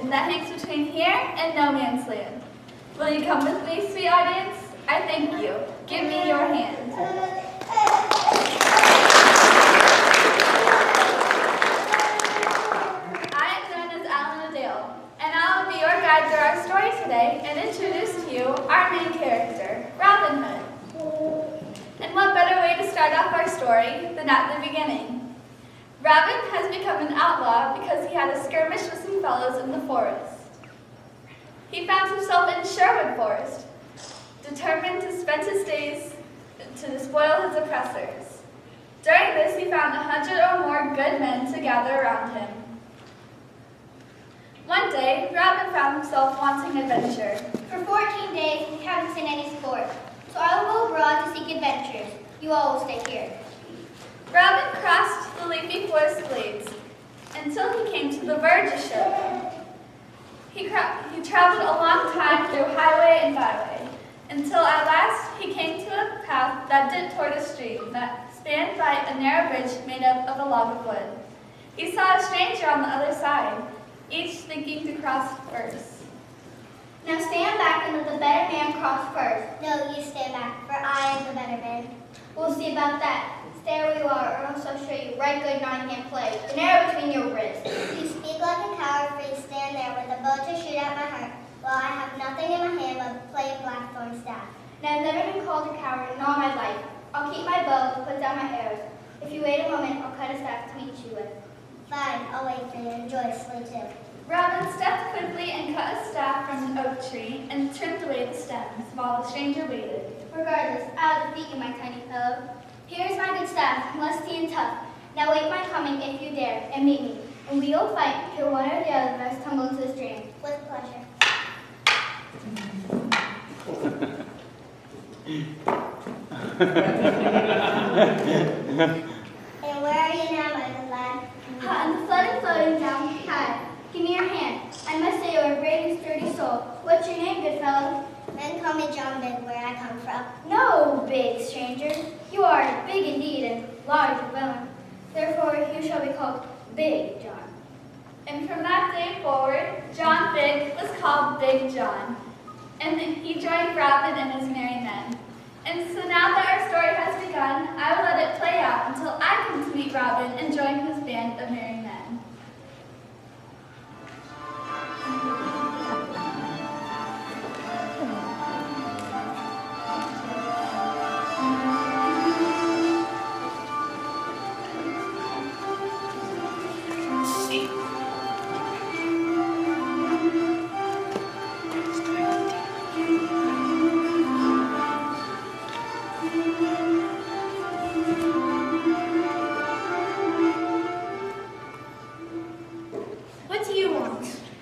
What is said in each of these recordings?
and that hangs between here and no man's land. Will you come with me, sweet audience? I thank you. Give me your hand. I am known as Alan Adele, and I will be your guide through our story today and introduce to you our main character, Robin Hood. And what better way to start off our story than at the beginning? Robin has become an outlaw because he had a skirmish with some fellows in the forest. He found himself in Sherwood Forest, determined to spend his days to despoil his oppressors. During this, he found 100 or more good men to gather around him. One day, Robin found himself wanting adventure. For 14 days, we haven't seen any sport, so I will go abroad to seek adventures. You all will stay here. Robin crossed the leafy forest glades until he came to the verge of Sherwood. He traveled a long time through highway and byway, until at last he came to a path that dipped toward a stream that spanned by a narrow bridge made up of a log of wood. He saw a stranger on the other side, each thinking to cross first. Now stand back and let the better man cross first. No, you stand back, for I am the better man. We'll see about that. Stay where you are, or else I'll show you right good Nottingham play. The arrow between your wrists. You speak like a coward, for you stand there with a bow to shoot at my heart, while I have nothing in my hand but a plain blackthorn staff. Now I've never been called a coward in all my life. I'll keep my bow and put down my arrows. If you wait a moment, I'll cut a staff to meet you with. Fine, I'll wait for you, and joyously too. Robin stepped quickly and cut a staff from an oak tree and trimmed away the stems while the stranger waited. Regardless, I'll defeat you, my tiny fellow. Here's my good staff, lusty and tough. Now wait my coming if you dare, and meet me. And we will fight till one or the other of us tumble into the stream. With pleasure. And where are you now, my good lad? Hot in the flood and floating down the tide. Give me your hand. I must say you're a brave and sturdy soul. What's your name, good fellow? Men call me John Big, where I come from. No, big stranger. You are big indeed and large of bone. Therefore, you shall be called Big John. And from that day forward, John Big was called Big John. And he joined Robin and his merry men. And so now that our story has begun, I will let it play out until I come to meet Robin and join his band of merry men.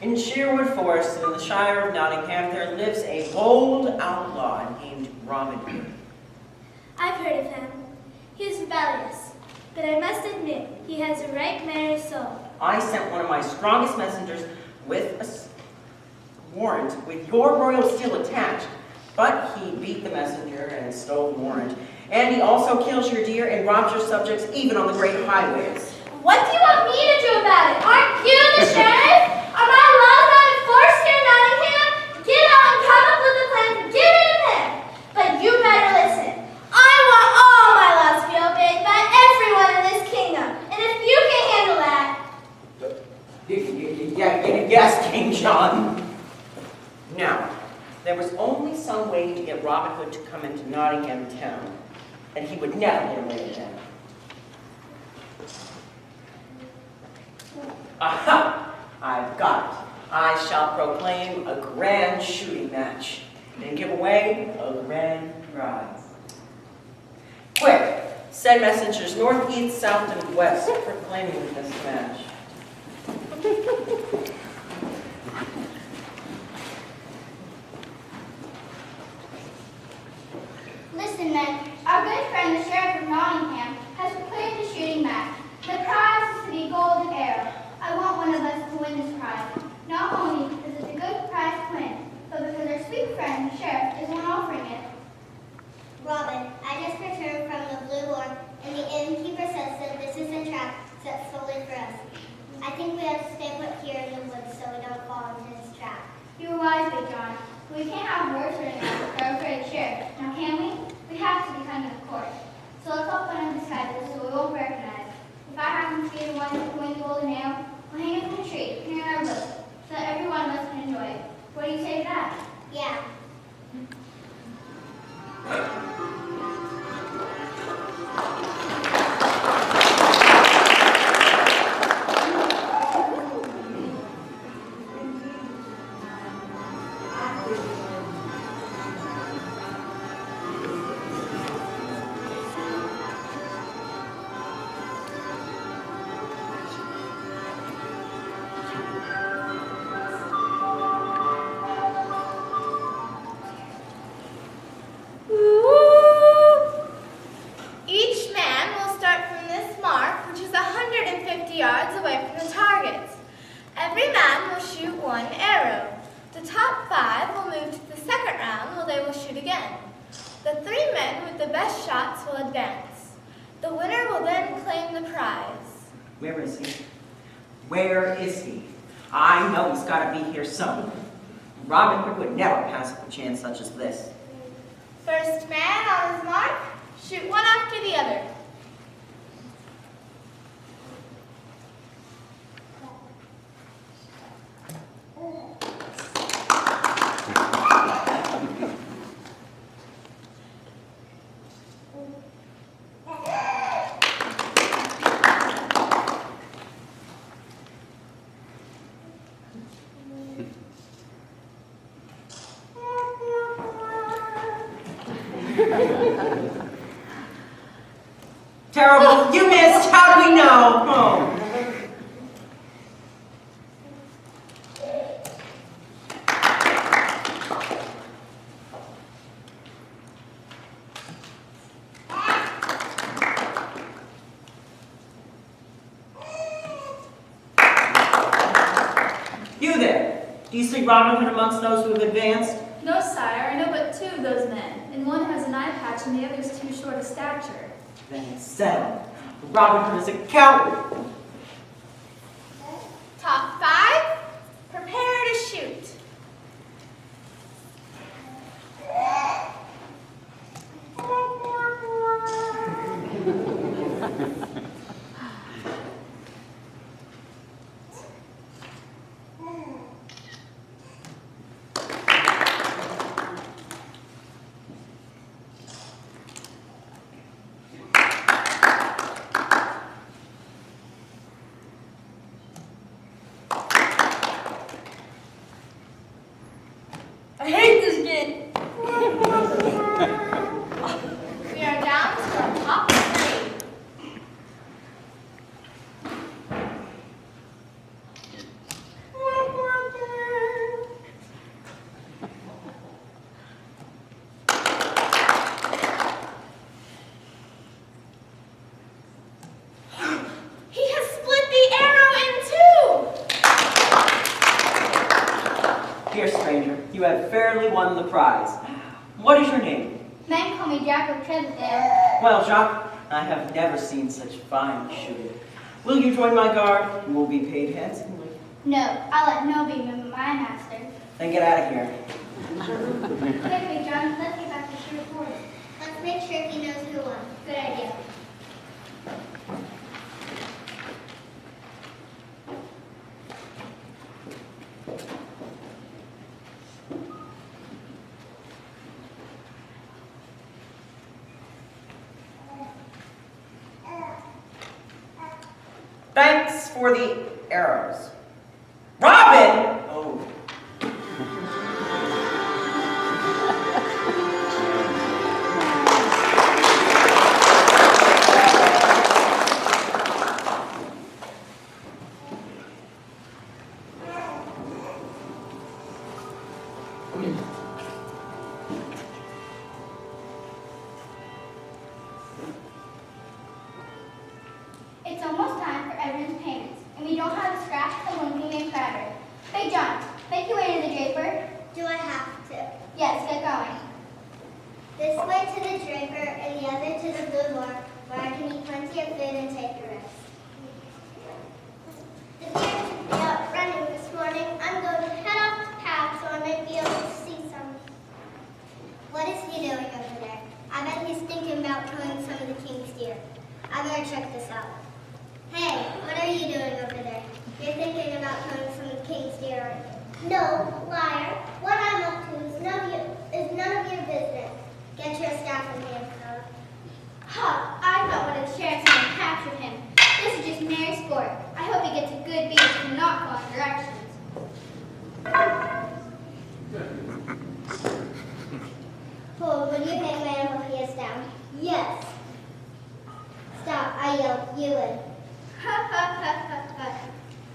In Sherwood Forest, in the Shire of Nottingham, there lives a bold outlaw named Robin Hood. I've heard of him. He is rebellious, but I must admit he has a right merry soul. I sent one of my strongest messengers with a warrant with your royal seal attached, but he beat the messenger and stole the warrant. And he also kills your deer and robs your subjects even on the great highways. What do you want me to do about it? Aren't you the sheriff? Are my laws not enforced here in Nottingham? Get out and come up with a plan to get rid of him. But you better listen. I want all my laws to be obeyed by everyone in this kingdom. And if you can handle that... Yes, King John. Now, there was only some way to get Robin Hood to come into Nottingham town, and he would never get away again. Aha! I've got it. I shall proclaim a grand shooting match and give away a grand prize. Quick, send messengers north, east, south, and west proclaiming this match. Listen, men. Our good friend, the Sheriff of Nottingham, has proclaimed a shooting match. The prize is to be gold and arrow. I want one of us to win this prize. Not only because it's a good prize to win, but because our sweet friend, the Sheriff, is one offering it. Robin, I just returned from the Blue Orb, and the innkeeper says that this is a trap set solely for us. We can't have words right now. We're afraid to share. Now can we? We have to be kind of court. So let's all put on disguises so we won't recognize. If I happen to be the one with the golden nail, we'll hang it from the tree, here in our bush, so that every one of us can enjoy it. What do you say to that? Yeah. Each man will start from this mark, which is 150 yards away from the targets. Every man will shoot one arrow. The top 5 will move to the second round where they will shoot again. The 3 men with the best shots will advance. The winner will then claim the prize. Where is he? Where is he? I know he's got to be here somewhere. Robin Hood would never pass up a chance such as this. First man on his mark, shoot one after the other. Terrible! You missed! How do we know? Oh. You there! Do you see Robin Hood amongst those who have advanced? No, sire, I know but 2 of those men, and one has an eye patch and the other's too short of stature. Then it's settled. Robin Hood is a coward. Top 5, prepare to shoot. I hate this kid. We are down to our top 3. He has split the arrow in 2. Dear stranger, you have fairly won the prize. What is your name? Men call me Jack of Tredendale. Well, Jacques, I have never seen such fine shooting. Will you join my guard? You will be paid handsomely. No, I'll let no be my master. Then get out of here. Quickly, John, let's get back to shoot forward. Let's make sure he knows who won. Good idea. Thanks for the arrows. Robin! Oh. It's almost time for everyone's payments, and we don't have a scratch for Winking and Crabber. Big John, make your way to the draper. Do I have to? Yes, get going. This way to the draper and the other to the boudoir, where I can eat plenty of food and take a rest. The deer took me out running this morning. I'm going to head off the path so I might be able to see something. check this out. Hey, what are you doing over there? You're thinking about killing some of the king's deer, aren't you? No, liar. What I'm up to is none of your business. Get your staff in hand, fella. Huh, I thought one of the sheriff's men captured him. This is just merry sport. I hope he gets a good beat and not follow directions. Hold, will you hang man while he is down? Yes. Stop, I yelled, you in. Ha ha ha ha ha.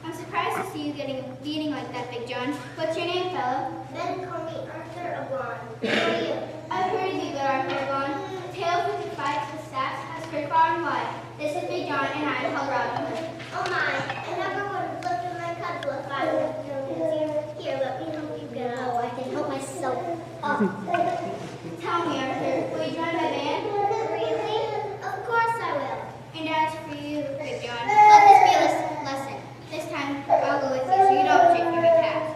I'm surprised to see you getting a beating like that, Big John. What's your name, fellow? Men call me Arthur Avon. Who are you? I've heard of you, good Arthur Vaughn. Tales with your fights with staffs has heard far and wide. This is Big John, and I'm called Robin Hood. Oh my, I never would have looked at my cudgel if I would have killed him. Here, let me help you get up. Oh, I can help myself up. Tell me, Arthur, will you join my band? Really? Of course I will. And as for you, Big John, let this be a lesson. This time, I'll go with you so you don't trick your cat.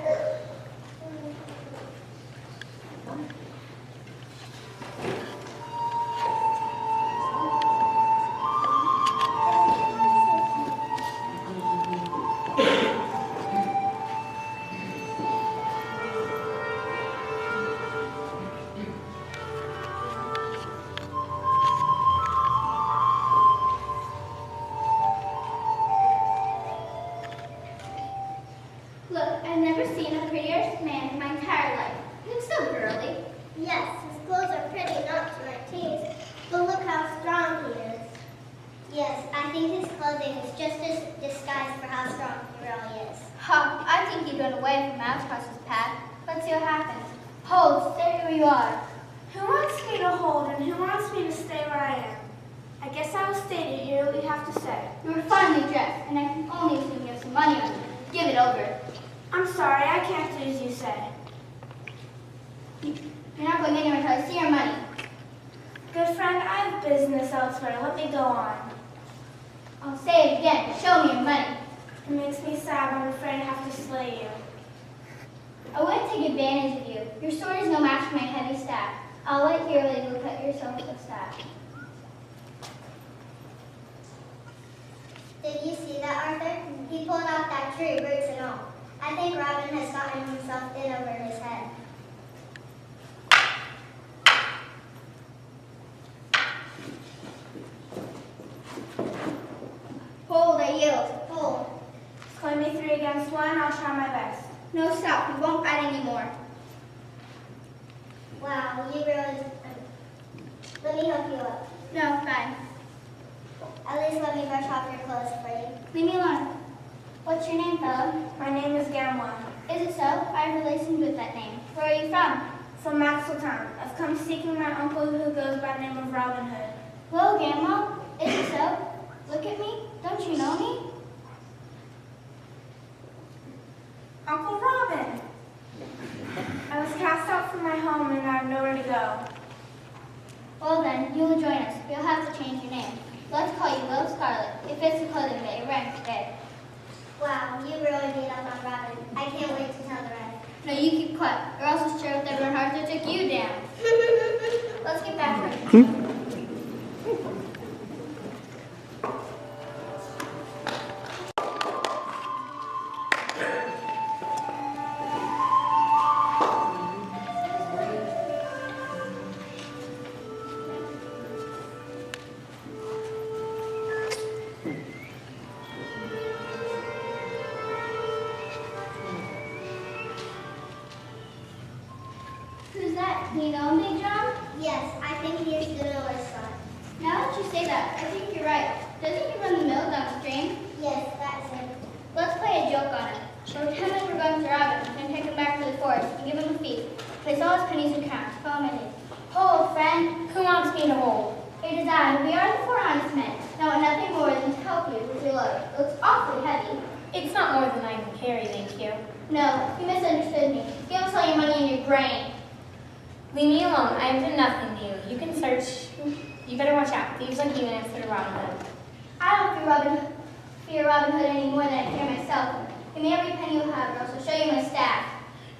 Look, I've never seen a prettier man in my entire life. He looks so girly. Yes, his clothes are pretty, not to my taste, but look how strong he is. Yes, I think his clothing is just a disguise for how strong he really is. Ha, I think you've run away from Mouse House's path. Let's see what happens. Hold, stay where you are. Who wants me to hold and who wants me to stay where I am? I guess I will stay to hear what you have to say. You were finely dressed, and I can only assume you have some money on you. Give it over. I'm sorry, I can't do as you say. You're not going anywhere until I see your money. Good friend, I have business elsewhere. Let me go on. I'll say it again. Show me your money. It makes me sad. I'm afraid I have to slay you. I wouldn't take advantage of you. Your sword is no match for my heavy staff. I'll let Yearly look at yourself with a staff. Did you see that, Arthur? He pulled off that tree, roots and all. I think Robin has gotten himself in over his head. Hold, I yield. Hold. Play me 3 against 1. I'll try my best. No, stop. We won't fight anymore. Wow, you really... Let me help you up. No, fine. At least let me brush off your clothes for you. Leave me alone. What's your name, fellow? My name is Gamwa. Is it so? I have relations with that name. Where are you from? From Maxwell Town. I've come seeking my uncle who goes by the name of Robin Hood. Well, Gamma, is it so? Look at me. Don't you know me? Uncle Robin! I was cast out from my home and I have nowhere to go. Well then, you will join us. You'll have to change your name. Let's call you Little Scarlet. It fits the clothing that you're wearing today. Wow, you really beat up on Robin. I can't wait to tell the rest. No, you keep quiet, or else we'll share with everyone Arthur took you down. Let's get back to it. Who's that? Do you know him, Big John? Yes, I think he is the miller's son. Now that you say that, I think you're right. Doesn't he run the mill downstream? Yes, that's him. Let's play a joke on him. We'll pretend like we're going to rob him and take him back to the forest and give him a feast. Place all his pennies and crowns. Follow my lead. Hold, friend. Who wants me to hold? It is I. We are the 4 honest men. I want nothing more than to help you with your load. It looks awfully heavy. It's not more than I can carry, thank you. No, you misunderstood me. Give us all your money and your grain. Leave me alone. I have done nothing to you. You can search. You better watch out. Thieves like you answer to Robin Hood. I don't fear Robin Hood any more than I fear myself. Give me every penny you have, or else I'll show you my staff.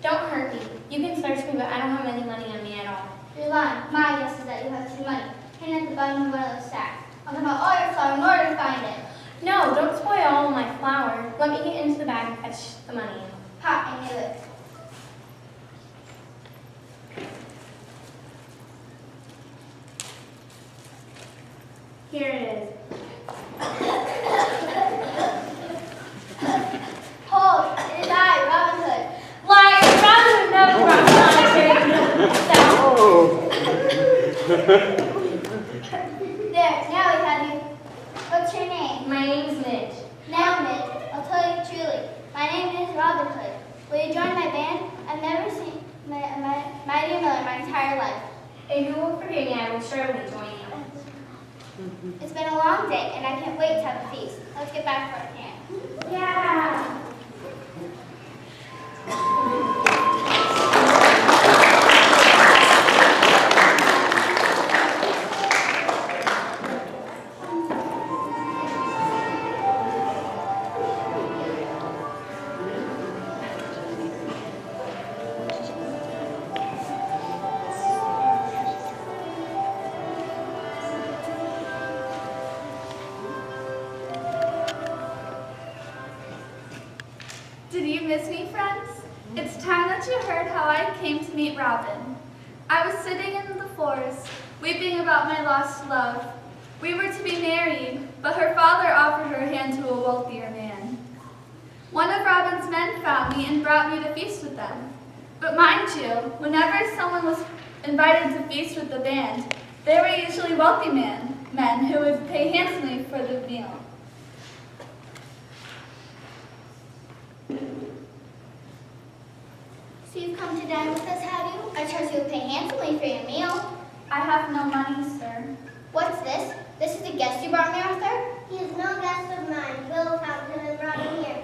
Don't hurt me. You can search me, but I don't have any money on me at all. You're lying. My guess is that you have some money hidden at the bottom of one of those sacks. I'll I'll come out all your flour in order to find it. No, don't spoil all my flour. Let me get into the bag and fetch the money. Ha, I knew it. Here it is. Hold, it is I, Robin Hood. Liar, Robin would never brought There, now we have you. What's your name? My name's Midge. Now, Midge, I'll tell you truly. My name is Robin Hood. Will you join my band? I've never seen my Mighty Miller my entire life. If you will forgive me, I will surely join you. It's been a long day, and I can't wait to have a feast. Let's get back to our camp. Yeah. Did you miss me, friends? It's time that you heard how I came to meet Robin. I was sitting in the forest, weeping about my lost love. We were to be married, but her father offered her hand to a wealthier man. One of Robin's men found me and brought me to feast with them. But mind you, whenever someone was invited to feast with the band, they were usually wealthy men who would pay handsomely for the meal. So you've come to dine with us, have you? I trust you'll pay handsomely for your meal. I have no money, sir. What's this? This is the guest you brought me, Arthur? He is no guest of mine. Will found him and brought him here.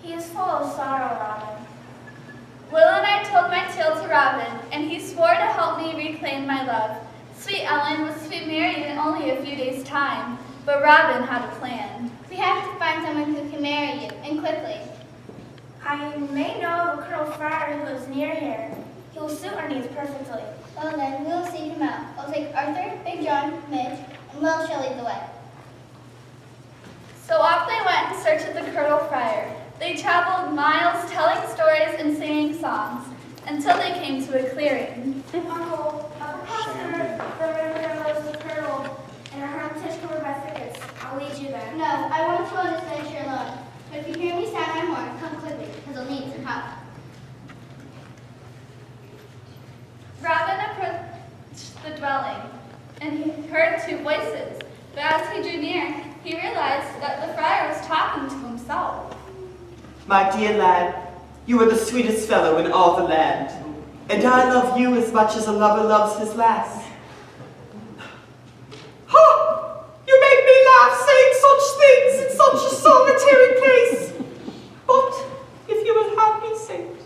He is full of sorrow, Robin. Will and I told my tale to Robin, and he swore to help me reclaim my love. Sweet Ellen was to be married in only a few days' time, but Robin had a plan. We have to find someone who can marry you, and quickly. I may know of a Colonel Friar who lives near here. He will suit our needs perfectly. Well then, we'll seek him out. I'll take Arthur, Big John, Midge, and Will shall lead the way. So off they went in search of the Colonel Friar. They traveled miles telling stories and singing songs until they came to a clearing. Uncle, up across the river lives the Colonel, and our hermitage covered by thickets. I'll lead you there. No, I want to go on this venture alone. But if you hear me sound my horn, come quickly, because I'll need some help. Robin approached the dwelling, and he heard two voices. But as he drew near, he realized that the friar was talking to himself. My dear lad, you are the sweetest fellow in all the land, and I love you as much as a lover loves his lass. Ha! You make me laugh saying such things in such a solitary place. But if you will have me say it,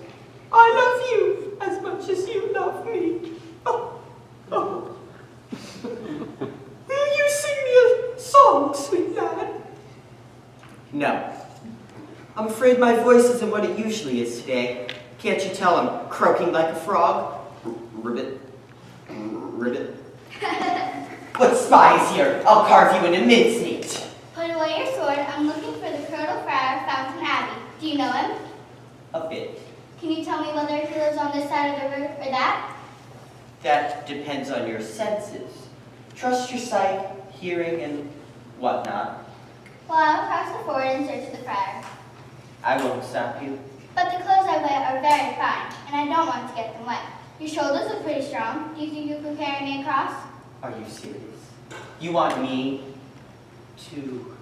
I love you as much as you love me. Oh, oh. Will you sing me a song, sweet lad? No. I'm afraid my voice isn't what it usually is today. Can't you tell I'm croaking like a frog? Ribbit. Ribbit. What spy is here? I'll carve you into mincemeat. Put away your sword. I'm looking for the Colonel Friar of Fountain Abbey. Do you know him? A bit. Can you tell me whether he lives on this side of the river or that? That depends on your senses. Trust your sight, hearing, and whatnot. Well, I'll cross the ford in search of the friar. I won't stop you. But the clothes I wear are very fine, and I don't want to get them wet. Your shoulders look pretty strong. Do you think you could carry me across? Are you serious? You want me to...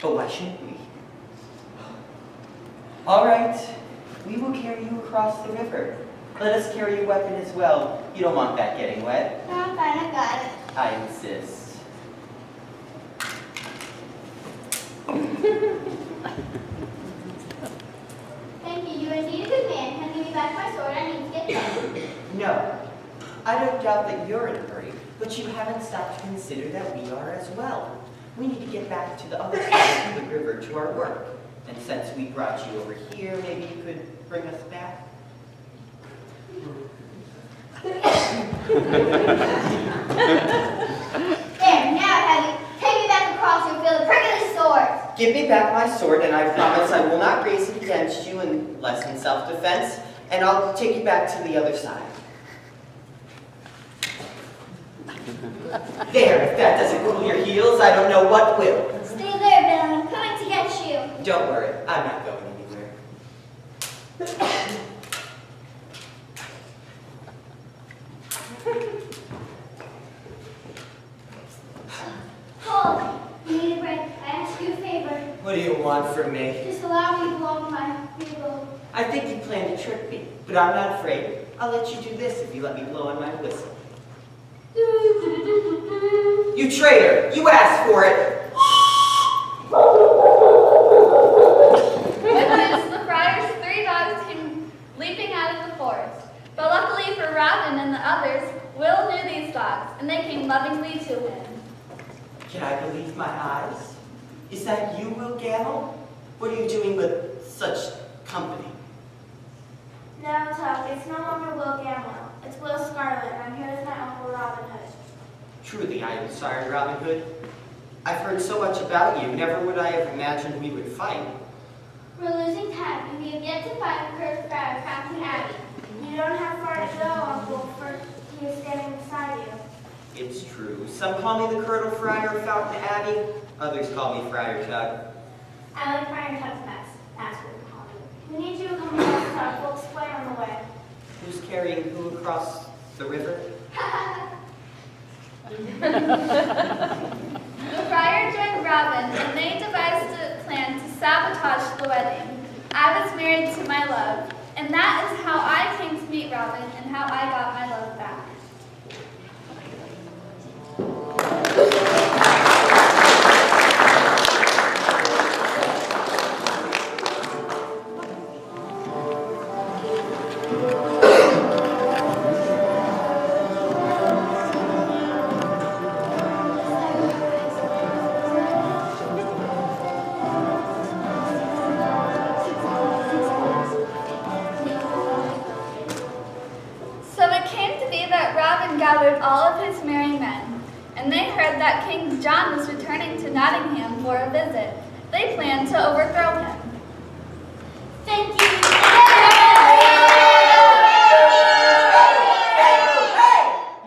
But why shouldn't we? All right, we will carry you across the river. Let us carry your weapon as well. You don't want that getting wet. No, I'm fine. I got it. I insist. Thank you. You are indeed a good man. Hand me back my sword. I need to get back. No, I don't doubt that you're in a hurry, but you haven't stopped to consider that we are as well. We need to get back to the other side of the river to our work. And since we brought you over here, maybe you could bring us back? There. Now, have you. Take Give me back my sword, and I promise I will not raise it against you unless in self-defense, and I'll take you back to the other side. There, if that doesn't cool your heels, I don't know what will. Stay there, Ben. I'm coming to get you. Don't worry, I'm not going anywhere. Hold. You need a break. I ask you a favor. What do you want from me? Just allow me to blow my bugle. I think you plan to trick me, but I'm not afraid. I'll let you do this if you let me blow on my whistle. You traitor! You asked for it! With this, the friar's 3 dogs came leaping out of the forest. But luckily for Robin and the others, Will knew these dogs, and they came lovingly to him. Can I believe my eyes? Is that you, Will Gamble? What are you doing with such company? No, Tuck, it's no longer Will Gamble. It's Will Scarlet, and I'm here with my uncle Robin Hood. Truly, I am sorry, Robin Hood. I've heard so much about you. Never would I have imagined we would fight. We're losing time, and we have yet to find the cursed friar, Fountain Abbey. You don't have far to go, Uncle, for he is standing beside you. It's true. Some call me the Colonel Friar of Fountain Abbey. Others call me Friar Tug. I like Friar Tuck's mess. That's what we call you. We need you to come across Tuck. We'll explain on the way. Who's carrying who across the river? The friar joined Robin, and they devised a plan to sabotage the wedding. I was married to my love, and that is how I came to meet Robin and how I got my love back. Gathered all of his merry men, and they heard that King John was returning to Nottingham for a visit. They planned to overthrow him. Thank you. Hey!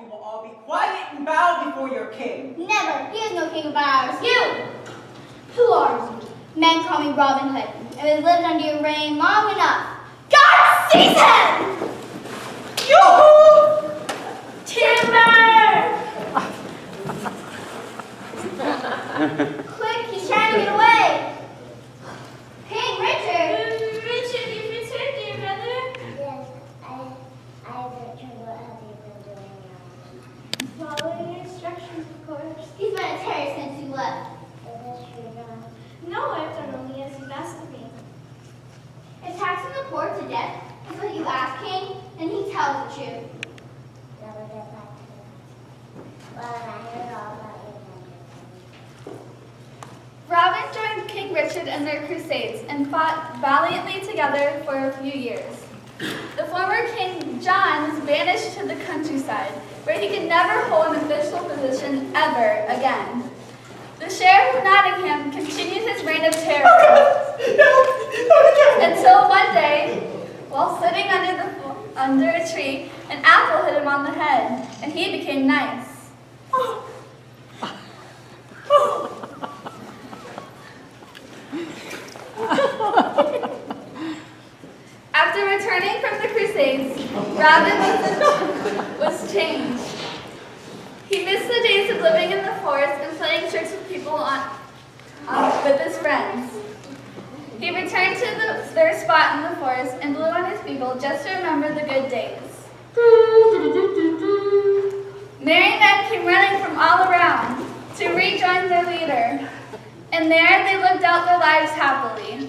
You will all be quiet and bow before your king. Never. He is no king of ours. You! Who are you? Men call me Robin Hood, and we've lived under your reign long enough. God seize him! Yoo-hoo! Timber! Quick, he's trying to get away. King Richard! Richard, you've returned, dear brother. Yes, I've returned. What have you been doing now? Following your instructions, of course. He's been a terror since you left. Is this true now? No, I've done only as you've asked of me. Is taxing the poor to death is what you ask, King? And he tells the truth. Never get back to that. Well, I heard all about your adventures. Robin joined King Richard in their crusades and fought valiantly together for a few years. The former King John was banished to the countryside, where he could never hold an official position ever again. The Sheriff of Nottingham continued his reign of terror until one day, while sitting under a tree, an apple hit him on the head, and he became nice. After returning from the Crusades, Robin was changed. He missed the days of living in the forest and playing tricks with people with his friends. He returned to their spot in the forest and blew on his bugle just to remember the good days. Merry men came running from all around to rejoin their leader, and there they lived out their lives happily.